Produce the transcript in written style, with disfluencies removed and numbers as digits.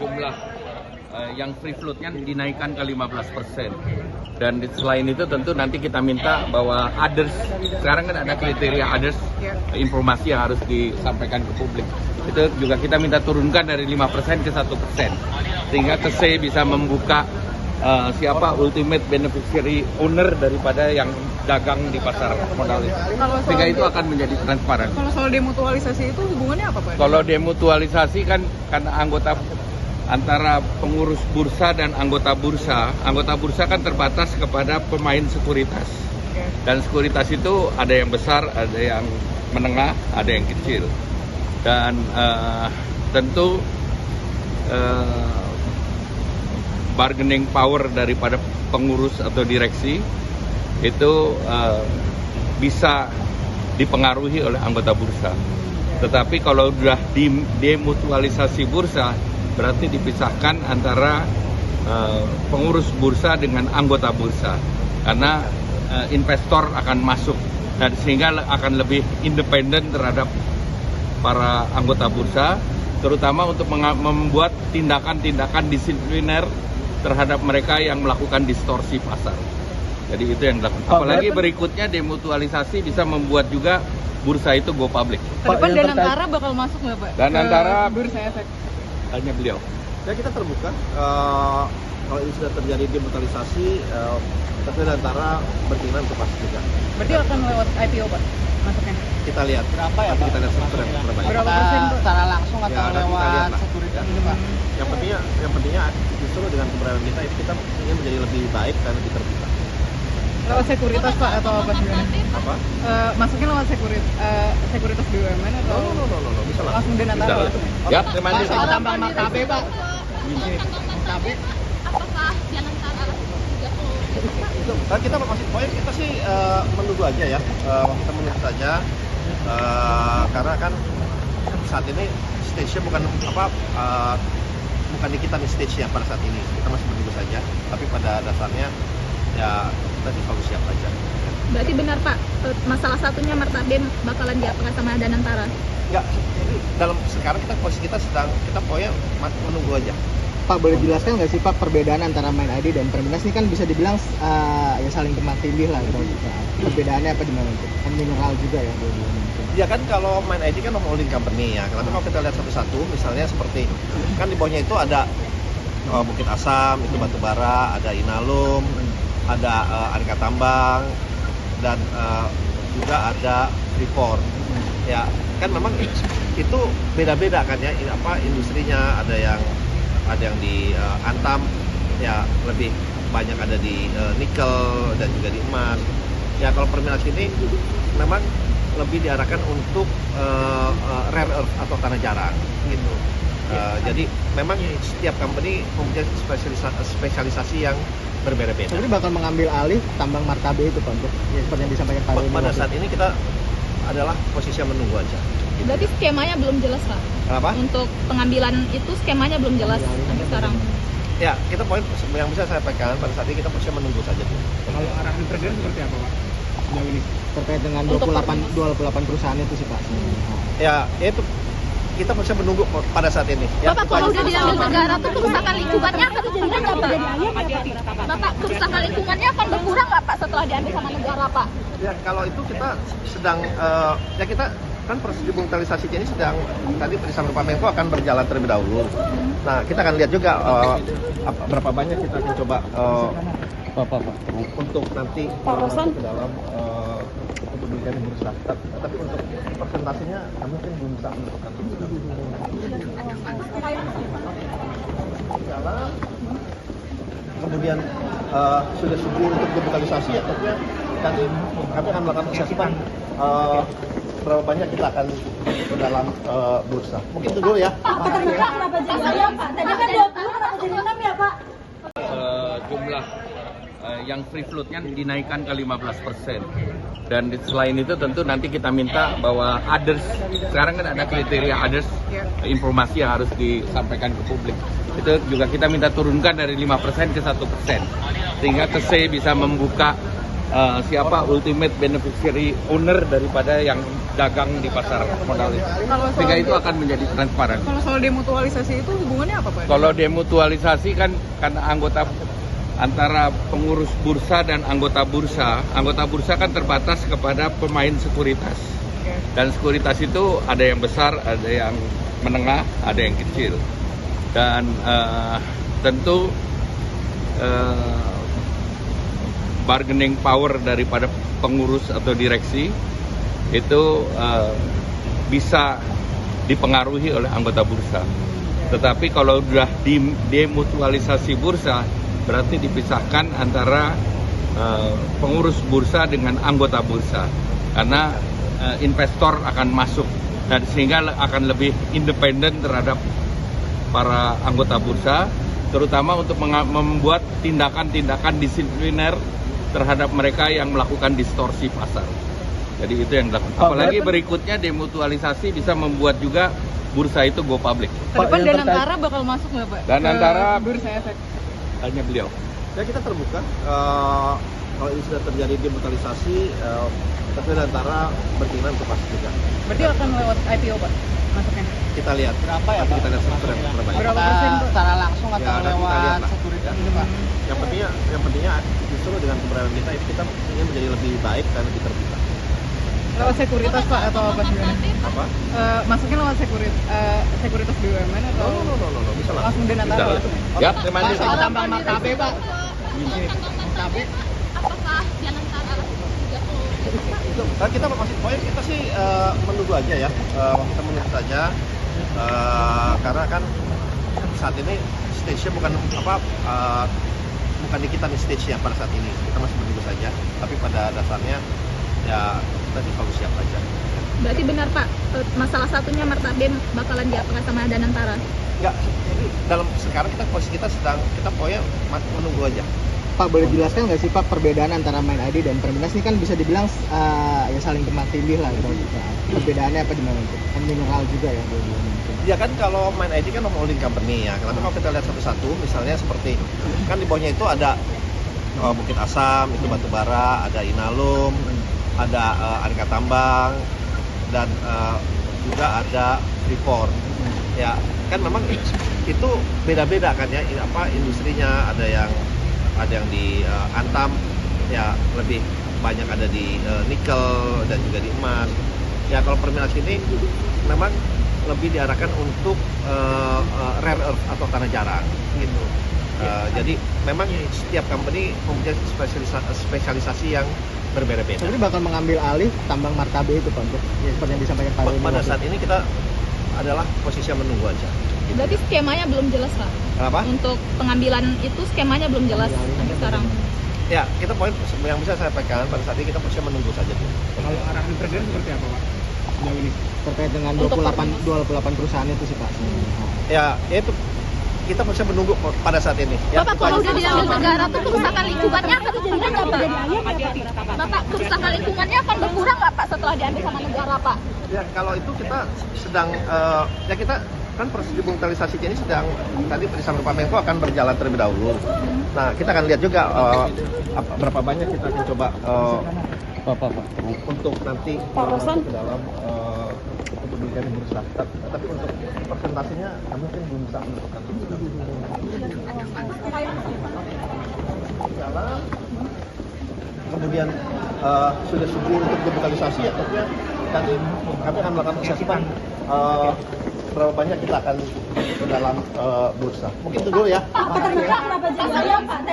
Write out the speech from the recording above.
jumlah yang free floatnya dinaikkan ke 15%. Dan selain itu tentu nanti kita minta bahwa others, sekarang kan ada kriteria others, informasi yang harus disampaikan ke publik. Itu juga kita minta turunkan dari 5% ke 1%. Sehingga KSE bisa membuka siapa ultimate beneficiary owner daripada yang dagang di pasar modal itu. Sehingga itu akan menjadi transparan. Kalau soal demutualisasi itu hubungannya apa Pak? Kalau demutualisasi kan karena anggota antara pengurus bursa dan anggota bursa kan terbatas kepada pemain sekuritas. Dan sekuritas itu ada yang besar, ada yang menengah, ada yang kecil. Dan tentu bargaining power daripada pengurus atau direksi itu bisa dipengaruhi oleh anggota bursa. Tetapi kalau sudah demutualisasi bursa, berarti dipisahkan antara pengurus bursa dengan anggota bursa. Karena investor akan masuk dan sehingga akan lebih independen terhadap para anggota bursa, terutama untuk membuat tindakan-tindakan disipliner terhadap mereka yang melakukan distorsi pasar. Jadi itu yang dilakukan. Apalagi berikutnya demutualisasi bisa membuat juga bursa itu go public. Kedepan Danantara bakal masuk nggak Pak? Danantara Bursa Efek. Hanya beliau. Ya kita terbuka. Kalau ini sudah terjadi demutualisasi, tapi Danantara berkeinginan untuk masuk juga. Berarti akan lewat IPO Pak masuknya? Kita lihat. Berapa ya, Nanti Pak? kita lihat struktur yang terbaik. Berapa persen, Pak? Secara langsung atau Ya, nanti kita lihat lewat lah. sekuritas gitu, Pak? Yang pentingnya justru dengan keberadaan kita ingin menjadi lebih baik dan lebih terbuka. Lewat sekuritas Pak atau apa gimana? Apa? Masuknya lewat sekuritas BUMN atau No, bisa lah. langsung Danantara? Bisa lah. Langsung? Ya, Terima Pak, kasih. soal tambang Martabe, Pak. Martabe. Apakah Danantara Itu kan kita masih poin kita sih menunggu aja ya. Kita menunggu saja. Karena kan saat ini stage-nya bukan di kita nih stage-nya pada saat ini. Kita masih menunggu saja. Tapi pada dasarnya ya kita di solusi apa aja. Berarti benar Pak, masalah satunya Martabe bakalan diapakan sama Danantara? Enggak, ini dalam sekarang posisi kita poinnya menunggu aja. Pak, boleh jelaskan nggak sih Pak perbedaan antara Main ID dan Perminas ini kan bisa dibilang ya saling tumpang tindih lah gitu. Perbedaannya apa gimana itu? Kan mineral juga ya dua-duanya. Ya kan kalau Main ID kan holding company ya. Tapi kalau kita lihat satu-satu, misalnya seperti kan di bawahnya itu ada Bukit Asam, itu batu bara, ada Inalum, ada Aneka Tambang, dan juga ada Freeport. Ya kan memang itu beda-beda kan ya. Industrinya ada yang di Antam, ya lebih banyak ada di nikel dan juga di emas. Ya kalau Perminas ini memang lebih diarahkan untuk rare earth atau tanah jarang gitu. Jadi memang setiap company mempunyai spesialisasi yang berbeda-beda. Jadi bakal mengambil alih tambang Martabe itu Pak, ya, seperti yang disampaikan Pak Denny. Pada saat ini kita adalah posisi yang menunggu aja. Berarti skemanya belum jelas Pak? Kenapa? Untuk pengambilan itu skemanya belum jelas sampai sekarang? Ya, kita poin yang bisa saya sampaikan pada saat ini kita posisi menunggu saja. Kalau arahan presiden seperti apa Pak? Sejauh ini? Terkait dengan Untuk 28 perusahaan itu sih Pak. Ya, itu kita masih menunggu pada saat ini. Ya, Bapak, kalau udah diambil negara tuh kerusakan lingkungannya akan berkurang nggak Pak? Bapak, kerusakan lingkungannya akan berkurang nggak Pak setelah diambil sama negara Pak? Ya, kalau itu kita sedang ya kita kan proses demutualisasi ini sedang tadi bersama Pak Menko akan berjalan terlebih dahulu. Nah, kita akan lihat juga berapa banyak kita akan coba untuk nanti masuk ke dalam untuk berikan di bursa. Tapi untuk presentasinya mungkin belum bisa menentukan. Jalan, kemudian sudah setuju untuk demutualisasi ya tentunya nanti kami akan melakukan assessment berapa banyak kita akan ke dalam bursa. Mungkin itu dulu ya. Kenapa jadi 6 Pak? Tadi kan 20, kenapa jadi 6 ya Pak? Jumlah yang free floatnya dinaikkan ke 15%. Dan selain itu tentu nanti kita minta bahwa others, sekarang kan ada kriteria others, informasi yang harus disampaikan ke publik. Itu juga kita minta turunkan dari 5% ke 1%. Sehingga KSE bisa membuka siapa ultimate beneficiary owner daripada yang dagang di pasar modal itu. Sehingga itu akan menjadi transparan. Kalau soal demutualisasi itu hubungannya apa Pak? Kalau demutualisasi kan karena anggota antara pengurus bursa dan anggota bursa kan terbatas kepada pemain sekuritas. Oke. Dan sekuritas itu ada yang besar, ada yang menengah, ada yang kecil. Dan tentu bargaining power daripada pengurus atau direksi itu bisa dipengaruhi oleh anggota bursa. Tetapi kalau sudah demutualisasi bursa, berarti dipisahkan antara pengurus bursa dengan anggota bursa. Karena investor akan masuk dan sehingga akan lebih independen terhadap para anggota bursa, terutama untuk membuat tindakan-tindakan disipliner terhadap mereka yang melakukan distorsi pasar. Jadi itu yang dilakukan. Apalagi berikutnya demutualisasi bisa membuat juga bursa itu go public. Kedepan Danantara bakal masuk nggak Pak? Danantara- Ke Bursa Efek. Hanya beliau. Ya kita terbuka. Kalau ini sudah terjadi demutualisasi, tapi antara berkeinginan untuk masuk juga. Berarti akan lewat IPO Pak masuknya? Kita lihat. Berapa ya, Nanti Pak? kita lihat struktur yang terbaik. Berapa persen, Pak? Secara langsung atau Ya, nanti kita lewat lihat lah. sekuritas Ya. gitu Pak? Yang pentingnya justru dengan keberadaan kita ingin menjadi lebih baik dan lebih terbuka. Lewat sekuritas Pak atau apa gimana? Apa? Masuknya lewat sekuritas BUMN atau No, bisa lah. langsung Danantara Bisa. masuknya? Ya. Terima Pak, kasih. soal tambang martabe Pak. Martabe. Apakah Danantara Itu kan kita masih poin kita sih menunggu aja ya. Kita menunggu saja karena kan saat ini stage-nya bukan di kita nih stage-nya pada saat ini. Kita masih menunggu saja. Tapi pada dasarnya ya kita selalu siap aja. Berarti benar Pak, masalah satunya martabe bakalan diapakan sama Danantara? Enggak, jadi dalam sekarang posisi kita sedang kita pokoknya menunggu aja. Pak, boleh jelaskan nggak sih Pak perbedaan antara Main ID dan Perminas ini kan bisa dibilang ya saling tumpang tindih lah gitu. Perbedaannya apa gimana itu? Kan mineral juga ya dua-duanya. Ya kan kalau Main ID kan holding company ya. Kenapa kalau kita lihat satu-satu, misalnya seperti kan di bawahnya itu ada Bukit Asam, itu batu bara, ada Inalum, ada Aneka Tambang, dan juga ada Freeport. Ya kan memang itu beda-beda kan ya. Industrinya ada yang di Antam, ya lebih banyak ada di nikel dan juga di emas. Ya kalau Perminas ini memang lebih diarahkan untuk rare earth atau tanah jarang gitu. Jadi memang setiap company mempunyai spesialisasi yang berbeda-beda. Jadi bakal mengambil alih tambang martabe itu Pak, ya, seperti yang disampaikan Pak Denny Pada waktu saat ini kita adalah posisi yang menunggu aja. Berarti skemanya belum jelas Pak? Kenapa? Untuk pengambilan itu skemanya belum jelas sampai sekarang. Ya, kita poin yang bisa saya sampaikan pada saat ini kita posisi menunggu saja dulu. Kalau arahan presiden seperti apa Pak? Sejauh ini. terkait dengan Untuk 28 perusahaan itu sih Pak. Ya itu kita masih menunggu pada saat ini. Ya, Bapak itu kalau aja. udah diambil negara tuh kerusakan lingkungannya akan berkurang nggak Pak? Hati-hati. Bapak kerusakan lingkungannya akan berkurang nggak Pak setelah diambil sama negara Pak? Ya kalau itu kita sedang ya kita kan proses demutualisasi ini sedang tadi bersama Pak Menko akan berjalan terlebih dahulu. Nah kita akan lihat juga berapa banyak kita akan coba untuk nanti masuk ke dalam untuk bursa. Tapi untuk presentasinya mungkin belum bisa menentukan. Jalan, kemudian sudah setuju untuk demutualisasi ya tentunya nanti kami akan melakukan assessment berapa banyak kita akan ke dalam bursa. Mungkin itu dulu ya. Pak, kenapa jadi ayam Pak?